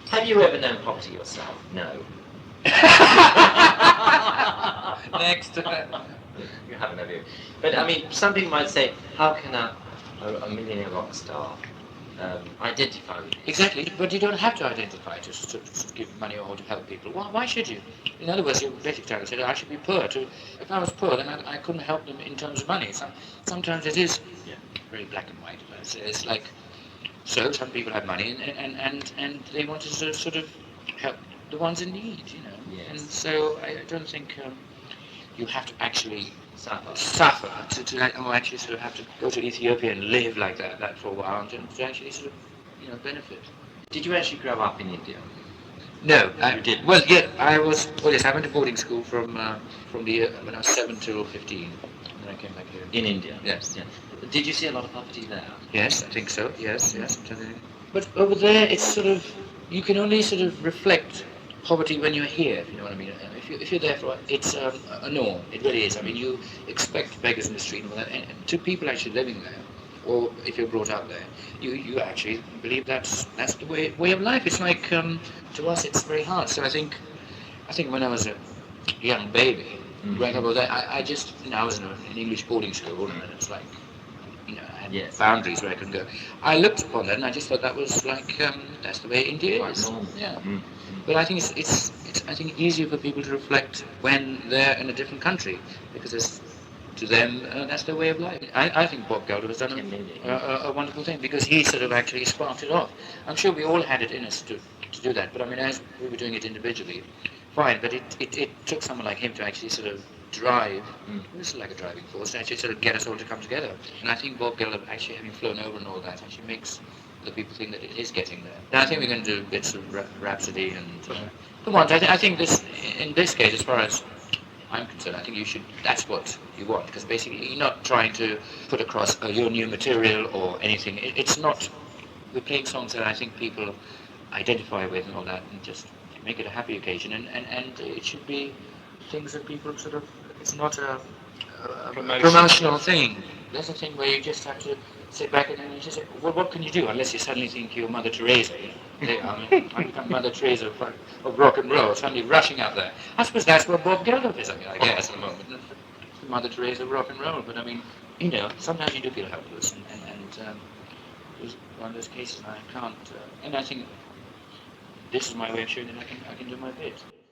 Have you ever known poverty yourself? No. Next. You haven't, have you? But I mean, some people might say, how can a millionaire rock star identify with this? Exactly, but you don't have to identify to give money or to help people. Why should you? In other words, you're basically trying to say that I should be poor. If I was poor, then I couldn't help them in terms of money. Sometimes it is very black and white. It's like, so some people have money and they want to sort of help the ones in need, you know. Yes. And so I don't think you have to actually suffer or actually sort of have to go to Ethiopia and live like that for a while and to actually sort of, you know, benefit. Did you actually grow up in India? No, You didn't? Well, yeah, I was. Well, yes, I went to boarding school from the year when I was 7 till 15, and then I came back here. In India? Yes. Yeah. Did you see a lot of poverty there? Yes, I think so. Yes. But over there, it's sort of you can only sort of reflect poverty when you're here. If you know what I mean. If you're there for it's a norm. It really is. I mean, you expect beggars in the street, and to people actually living there, or if you're brought up there, you actually believe that's the way of life. It's like to us, it's very hard. So I think when I was a young baby, growing up over there, I just I was in an English boarding school, and it's like, you know, I had boundaries where I couldn't go. I looked upon that, and I just thought that was like that's the way India is. Normal. Yeah. But I think it's I think easier for people to reflect when they're in a different country, because it's to them that's their way of life. I think Bob Geldof has done a wonderful thing, because he sort of actually sparked it off. I'm sure we all had it in us to do that, but I mean, as we were doing it individually, fine, but it took someone like him to actually sort of drive, this is like a driving force, to actually sort of get us all to come together. And I think Bob Geldof, actually having flown over and all that, actually makes the people think that it is getting there. And I think we're going to do bits of Rhapsody and the ones. I think this, in this case, as far as I'm concerned, I think you should. That's what you want, because basically you're not trying to put across your new material or anything. It's not. We're playing songs that I think people identify with and all that, and just make it a happy occasion. And it should be things that people sort of. It's not a promotional thing. That's a thing where you just have to sit back and you just say, well, what can you do? Unless you suddenly think you're Mother Teresa. I become Mother Teresa of rock and roll, suddenly rushing out there. I suppose that's what Bob Geldof is, I guess, at the moment. Mother Teresa of rock and roll. But I mean, you know, sometimes you do feel helpless, and it was one of those cases I can't. And I think this is my way of showing that I can do my bit.